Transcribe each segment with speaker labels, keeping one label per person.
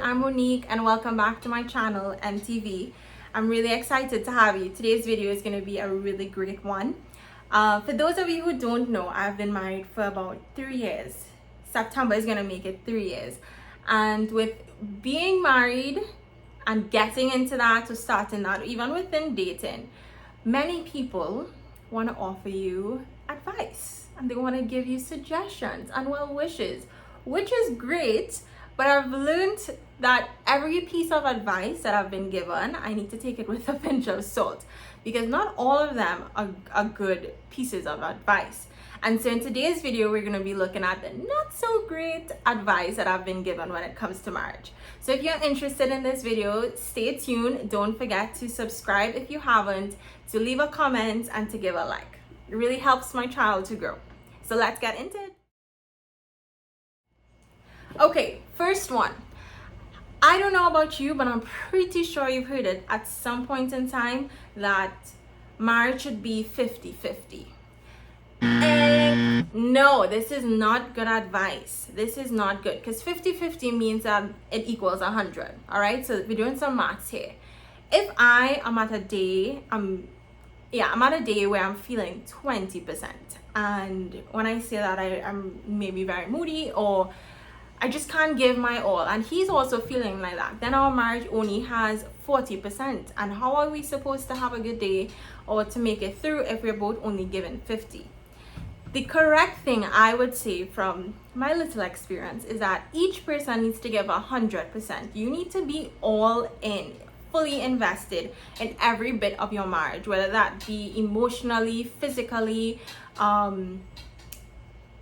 Speaker 1: I'm Monique and welcome back to my channel, MTV. I'm really excited to have you. Today's video is going to be a really great one. For those of you who don't know, I've been married for about 3 years. September is going to make it 3 years. And with being married and getting into that or starting that, even within dating, many people want to offer you advice and they want to give you suggestions and well wishes, which is great. But I've learned that every piece of advice that I've been given, I need to take it with a pinch of salt, because not all of them are good pieces of advice. And so in today's video, we're going to be looking at the not so great advice that I've been given when it comes to marriage. So if you're interested in this video, stay tuned. Don't forget to subscribe if you haven't, to leave a comment and to give a like. It really helps my channel to grow. So let's get into it. Okay, first one. I don't know about you, but I'm pretty sure you've heard it at some point in time that marriage should be 50-50. And no, this is not good advice. This is not good, because 50-50 means that it equals 100. All right, so we're doing some maths here. If I am at a day, I'm at a day where I'm feeling 20%, and when I say that, I'm maybe very moody or I just can't give my all, and he's also feeling like that, then our marriage only has 40%. And how are we supposed to have a good day or to make it through if we're both only given 50? The correct thing, I would say, from my little experience, is that each person needs to give 100%. You need to be all in, fully invested in every bit of your marriage, whether that be emotionally, physically,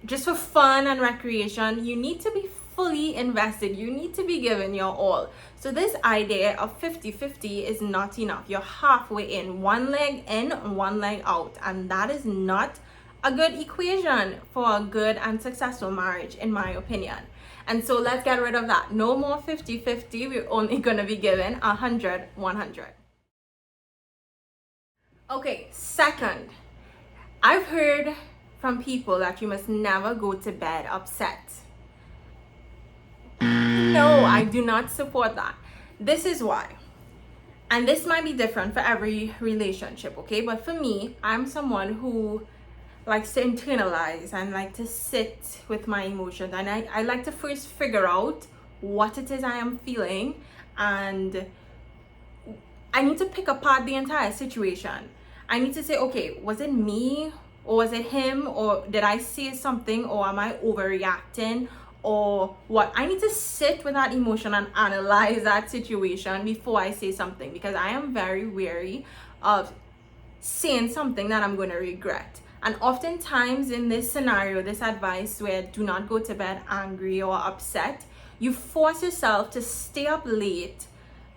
Speaker 1: just for fun and recreation. You need to be fully invested. You need to be given your all. So this idea of 50-50 is not enough. You're halfway in, one leg in, one leg out, and that is not a good equation for a good and successful marriage, in my opinion. And so let's get rid of that. No more 50-50. We're only going to be given 100-100. Okay, second, I've heard from people that you must never go to bed upset. No, I do not support that. This is why. And this might be different for every relationship, okay? But for me, I'm someone who likes to internalize and like to sit with my emotions. And I like to first figure out what it is I am feeling. And I need to pick apart the entire situation. I need to say, okay, was it me? Or was it him? Or did I say something? Or am I overreacting? Or what? I need to sit with that emotion and analyze that situation before I say something, because I am very wary of saying something that I'm going to regret. And oftentimes in this scenario, this advice where do not go to bed angry or upset, you force yourself to stay up late.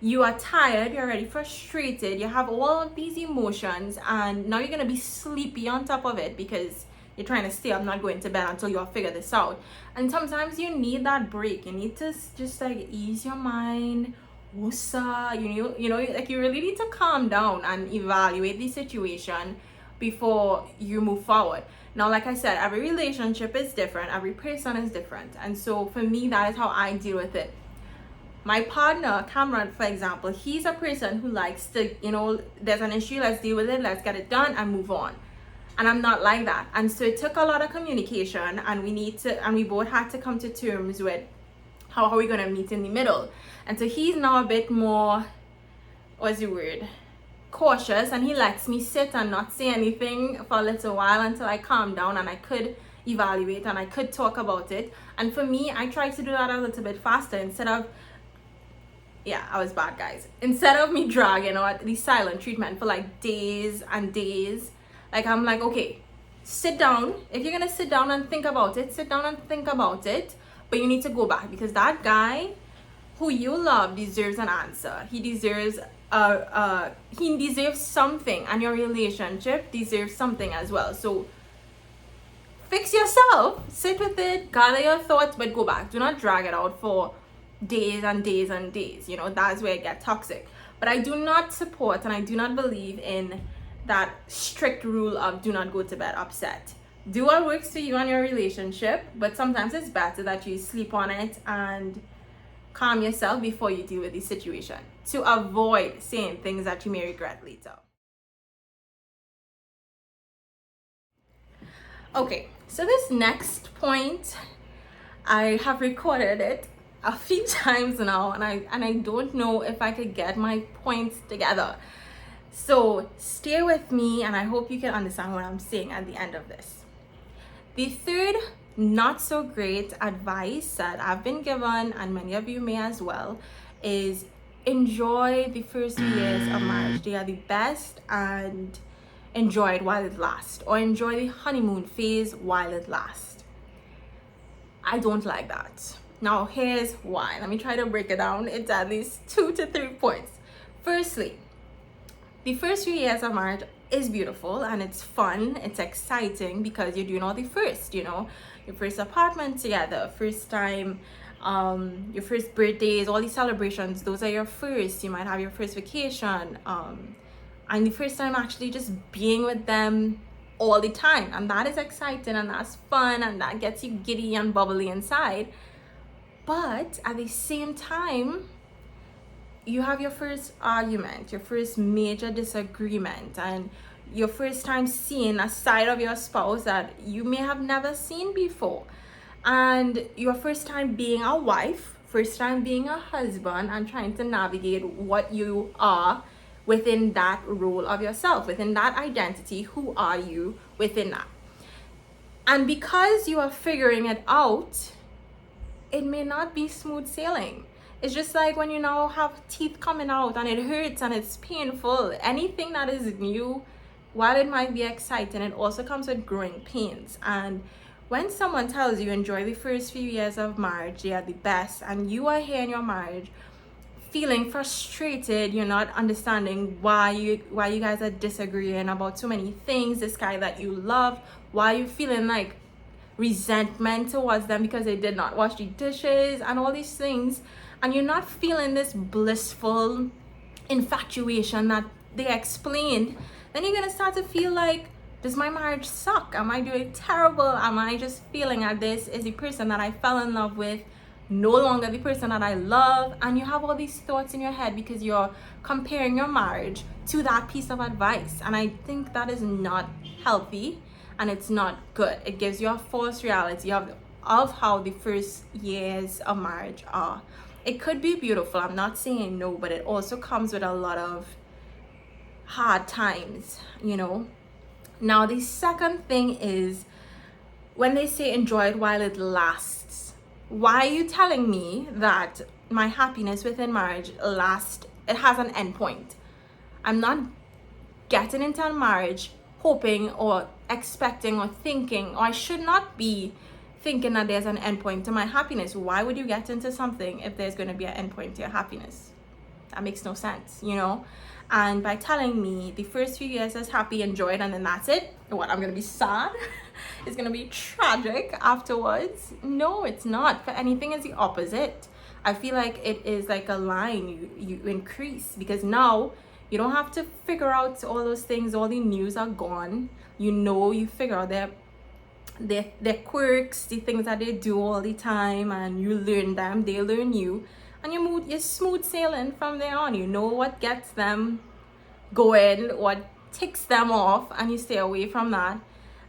Speaker 1: You are tired, you're already frustrated, you have all of these emotions, and now you're going to be sleepy on top of it because you're trying to stay up, not going to bed until you figure this out. And sometimes you need that break. You need to just like ease your mind. Woosah, you know, like you really need to calm down and evaluate the situation before you move forward. Now, like I said, every relationship is different. Every person is different. And so for me, that is how I deal with it. My partner, Cameron, for example, he's a person who likes to, there's an issue, let's deal with it, let's get it done and move on. And I'm not like that. And so it took a lot of communication, and we both had to come to terms with how are we going to meet in the middle. And so he's now a bit more, cautious, and he lets me sit and not say anything for a little while until I calm down and I could evaluate and I could talk about it. And for me, I try to do that a little bit faster instead of, I was bad, guys. Instead of me dragging out the silent treatment for like days and days, like I'm like, okay, sit down. If you're gonna sit down and think about it, sit down and think about it. But you need to go back, because that guy who you love deserves an answer. He deserves something, and your relationship deserves something as well. So fix yourself, sit with it, gather your thoughts, but go back. Do not drag it out for days and days and days. That's where it gets toxic. But I do not support, and I do not believe in that strict rule of do not go to bed upset. Do what works for you and your relationship, but sometimes it's better that you sleep on it and calm yourself before you deal with the situation to avoid saying things that you may regret later. Okay, so this next point, I have recorded it a few times now, and I don't know if I could get my points together. So stay with me, and I hope you can understand what I'm saying at the end of this. The third not so great advice that I've been given, and many of you may as well, is enjoy the first 2 years of marriage. They are the best, and enjoy it while it lasts, or enjoy the honeymoon phase while it lasts. I don't like that. Now here's why. Let me try to break it down into at least 2 to 3 points. Firstly, the first few years of marriage is beautiful and it's fun, it's exciting, because you're doing all the first, you know, your first apartment together, first time, your first birthdays, all these celebrations, those are your first. You might have your first vacation, and the first time actually just being with them all the time, and that is exciting and that's fun and that gets you giddy and bubbly inside. But at the same time, you have your first argument, your first major disagreement, and your first time seeing a side of your spouse that you may have never seen before, and your first time being a wife, first time being a husband, and trying to navigate what you are within that role of yourself, within that identity. Who are you within that? And because you are figuring it out, it may not be smooth sailing. It's just like when you now have teeth coming out and it hurts and it's painful. Anything that is new, while it might be exciting, it also comes with growing pains. And when someone tells you enjoy the first few years of marriage, they are the best, and you are here in your marriage feeling frustrated, you're not understanding why you guys are disagreeing about so many things, this guy that you love, why you feeling like resentment towards them because they did not wash the dishes and all these things, and you're not feeling this blissful infatuation that they explained, then you're gonna start to feel like, does my marriage suck? Am I doing terrible? Am I just feeling that this is the person that I fell in love with, no longer the person that I love? And you have all these thoughts in your head because you're comparing your marriage to that piece of advice, and I think that is not healthy and it's not good. It gives you a false reality of how the first years of marriage are. It could be beautiful, I'm not saying no, but it also comes with a lot of hard times, you know. Now the second thing is, when they say enjoy it while it lasts, why are you telling me that my happiness within marriage lasts? It has an end point. I'm not getting into a marriage hoping or expecting or thinking, or I should not be thinking that there's an end point to my happiness. Why would you get into something if there's going to be an end point to your happiness? That makes no sense, you know. And by telling me the first few years is happy, enjoy it, and then that's it, what, I'm gonna be sad? It's gonna be tragic afterwards? No, it's not. For anything is the opposite. I feel like it is like a line you increase, because now you don't have to figure out all those things. All the news are gone. You know, you figure out their quirks, the things that they do all the time, and you learn them, they learn you, and you're smooth sailing from there on. You know what gets them going, what ticks them off, and you stay away from that.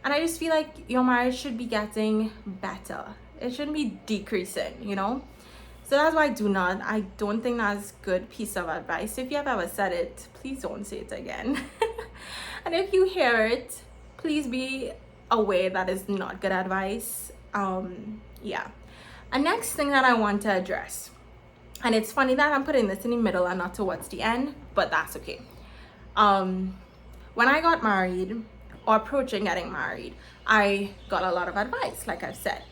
Speaker 1: And I just feel like your marriage should be getting better. It shouldn't be decreasing, you know. So that's why I don't think that's a good piece of advice. If you have ever said it, please don't say it again. And if you hear it, please be aware that is not good advice. Yeah. And next thing that I want to address, and it's funny that I'm putting this in the middle and not towards the end, but that's okay. When I got married, or approaching getting married, I got a lot of advice, like I've said,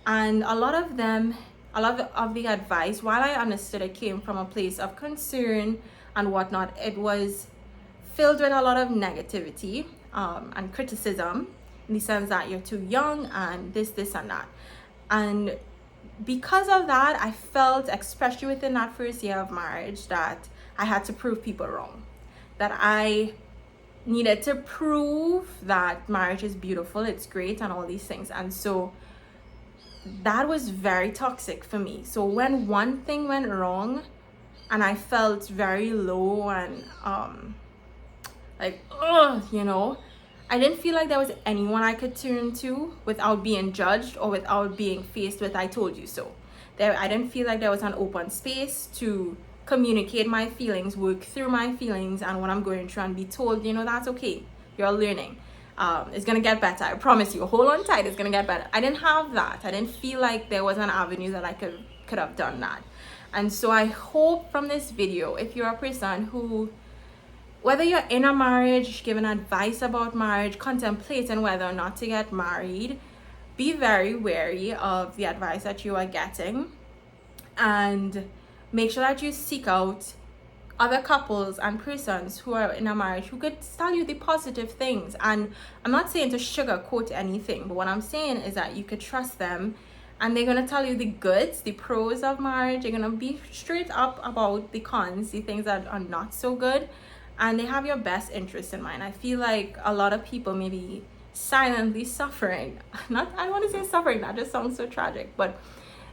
Speaker 1: and a lot of the advice, while I understood it came from a place of concern and whatnot, it was filled with a lot of negativity and criticism, in the sense that you're too young and this and that. And because of that, I felt, especially within that first year of marriage, that I had to prove people wrong, that I needed to prove that marriage is beautiful, it's great, and all these things. And so that was very toxic for me. So when one thing went wrong and I felt very low and like, you know, I didn't feel like there was anyone I could turn to without being judged or without being faced with "I told you so." I didn't feel like there was an open space to communicate my feelings, work through my feelings and what I'm going through, and be told, you know, that's okay, you're learning. It's gonna get better. I promise you. Hold on tight. It's gonna get better. I didn't have that. I didn't feel like there was an avenue that I could have done that. And so I hope from this video, if you're a person who, whether you're in a marriage, giving advice about marriage, contemplating whether or not to get married, be very wary of the advice that you are getting, and make sure that you seek out other couples and persons who are in a marriage who could tell you the positive things. And I'm not saying to sugarcoat anything, but what I'm saying is that you could trust them and they're going to tell you the goods, the pros of marriage. They're going to be straight up about the cons, the things that are not so good, and they have your best interest in mind. I feel like a lot of people may be silently suffering. Not, I don't want to say suffering, that just sounds so tragic, but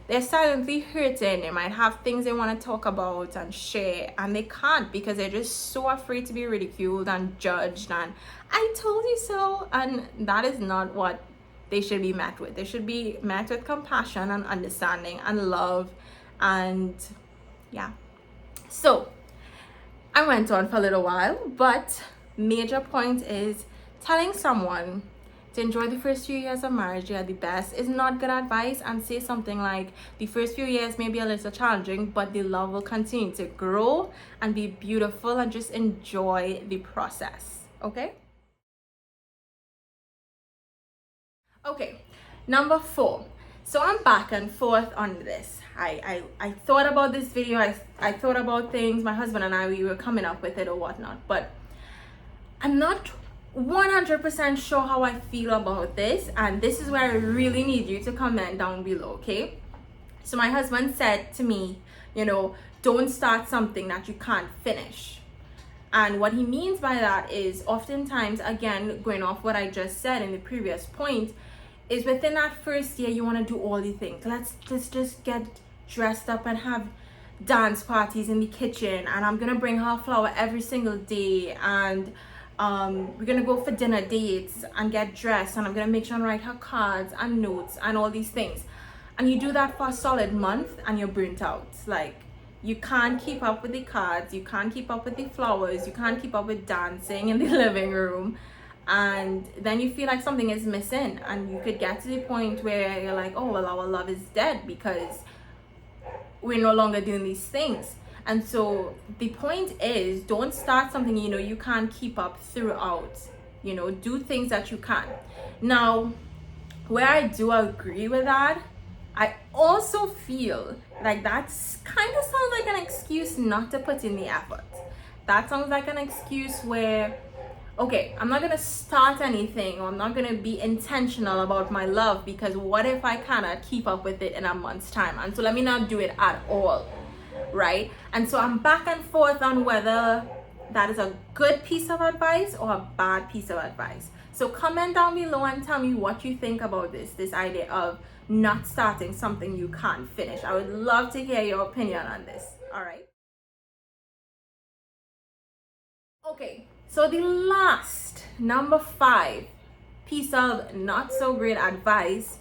Speaker 1: they're silently hurting. They might have things they want to talk about and share, and they can't because they're just so afraid to be ridiculed and judged and "I told you so." And that is not what they should be met with. They should be met with compassion and understanding and love. And yeah, so I went on for a little while, but major point is telling someone to enjoy the first few years of marriage, yeah, the best, is not good advice. And say something like, the first few years may be a little challenging, but the love will continue to grow and be beautiful, and just enjoy the process. Okay, number 4. So I'm back and forth on this. I thought about this video, I thought about things, my husband and I, we were coming up with it or whatnot, but I'm not 100% sure how I feel about this, and this is where I really need you to comment down below. Okay, so my husband said to me, you know, don't start something that you can't finish. And what he means by that is, oftentimes, again, going off what I just said in the previous point, is within that first year you want to do all the things. Let's just get dressed up and have dance parties in the kitchen, and I'm gonna bring her a flower every single day, and we're gonna go for dinner dates and get dressed, and I'm gonna make sure and write her cards and notes and all these things. And you do that for a solid month and you're burnt out. Like, you can't keep up with the cards, you can't keep up with the flowers, you can't keep up with dancing in the living room, and then you feel like something is missing, and you could get to the point where you're like, oh well, our love is dead because we're no longer doing these things. And so the point is, don't start something you know you can't keep up throughout. You know, do things that you can. Now, where I do agree with that, I also feel like that's kind of sounds like an excuse not to put in the effort. That sounds like an excuse where, okay, I'm not gonna start anything, or I'm not gonna be intentional about my love, because what if I cannot keep up with it in a month's time? And so let me not do it at all. Right? And so I'm back and forth on whether that is a good piece of advice or a bad piece of advice. So comment down below and tell me what you think about this idea of not starting something you can't finish. I would love to hear your opinion on this. All right. Okay, so the last, number 5 piece of not so great advice,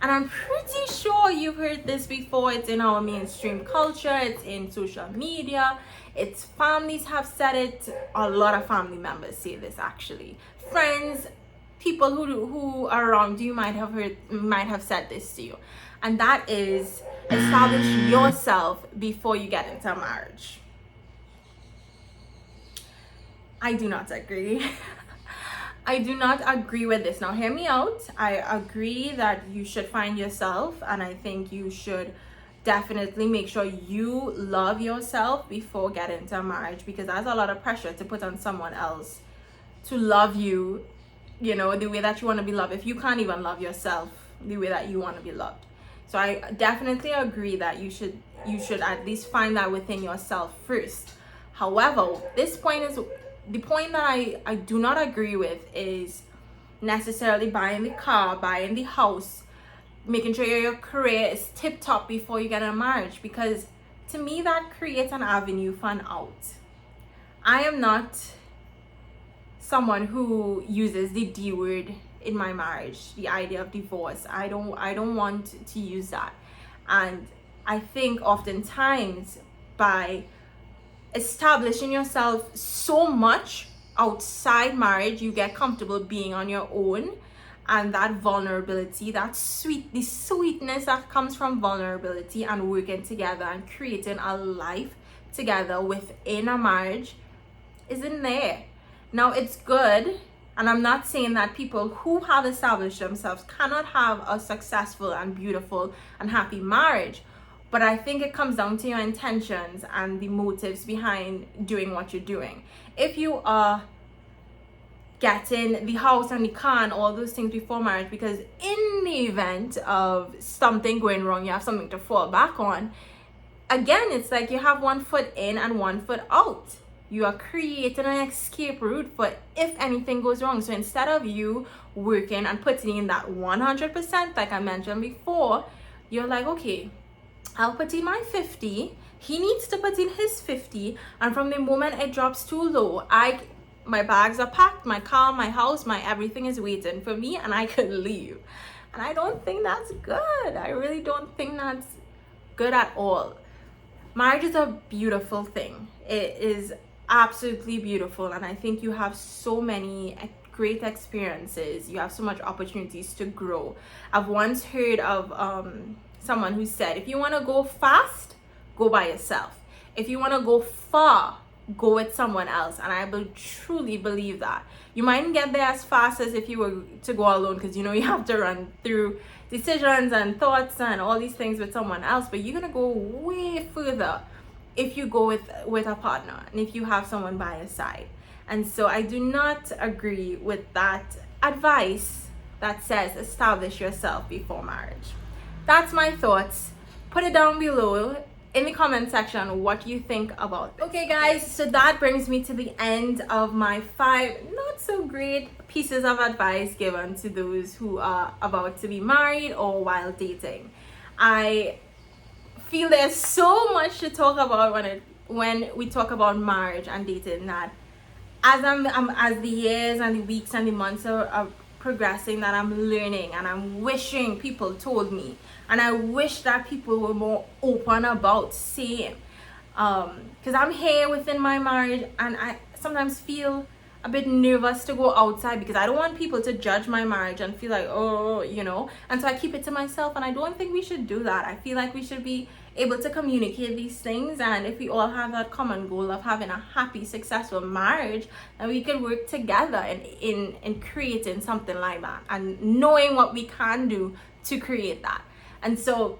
Speaker 1: and I'm pretty sure you've heard this before. It's in our mainstream culture, it's in social media, it's families have said it. A lot of family members say this, actually. Friends, people who are around you might have said this to you. And that is, establish yourself before you get into a marriage. I do not agree. I do not agree with this. Now, hear me out. I agree that you should find yourself, and I think you should definitely make sure you love yourself before getting into a marriage, because that's a lot of pressure to put on someone else to love you, you know, the way that you want to be loved, if you can't even love yourself the way that you want to be loved. So I definitely agree that you should at least find that within yourself first. However, this point is the point that I do not agree with, is necessarily buying the car, buying the house, making sure your career is tip top before you get a marriage, because to me that creates an avenue for an out. I am not someone who uses the D word in my marriage, the idea of divorce. I don't want to use that. And I think oftentimes by establishing yourself so much outside marriage, you get comfortable being on your own, and that vulnerability, the sweetness that comes from vulnerability and working together and creating a life together within a marriage isn't there. Now, it's good, and I'm not saying that people who have established themselves cannot have a successful and beautiful and happy marriage, but I think it comes down to your intentions and the motives behind doing what you're doing. If you are getting the house and the car and all those things before marriage because in the event of something going wrong, you have something to fall back on, again, it's like you have one foot in and one foot out. You are creating an escape route for if anything goes wrong. So instead of you working and putting in that 100%, like I mentioned before, you're like, okay, I'll put in my 50. He needs to put in his 50. And from the moment it drops too low, my bags are packed, my car, my house, my everything is waiting for me, and I could leave. And I don't think that's good. I really don't think that's good at all. Marriage is a beautiful thing. It is absolutely beautiful, and I think you have so many great experiences. You have so much opportunities to grow. I've once heard of someone who said, if you want to go fast, go by yourself. If you want to go far, go with someone else. And I truly believe that you mightn't get there as fast as if you were to go alone, because you have to run through decisions and thoughts and all these things with someone else, but you're gonna go way further if you go with a partner and if you have someone by your side. And so I do not agree with that advice that says establish yourself before marriage. That's my thoughts. Put it down below in the comment section what you think about this. Okay guys, so that brings me to the end of my 5 not so great pieces of advice given to those who are about to be married or while dating. I feel there's so much to talk about when we talk about marriage and dating, that as the years and the weeks and the months are progressing, that I'm learning, and I'm wishing people told me, and I wish that people were more open about saying, because I'm here within my marriage, and I sometimes feel a bit nervous to go outside because I don't want people to judge my marriage and feel like, oh, and so I keep it to myself, and I don't think we should do that. I feel like we should be able to communicate these things, and if we all have that common goal of having a happy, successful marriage, then we can work together in creating something like that and knowing what we can do to create that. And so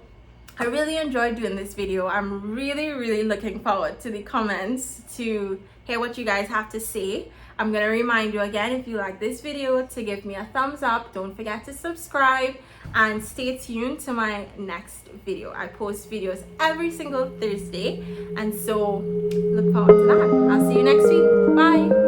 Speaker 1: I really enjoyed doing this video. I'm really looking forward to the comments to hear what you guys have to say. I'm gonna remind you again, if you like this video, to give me a thumbs up. Don't forget to subscribe and stay tuned to my next video. I post videos every single Thursday, and so look forward to that. I'll see you next week. Bye.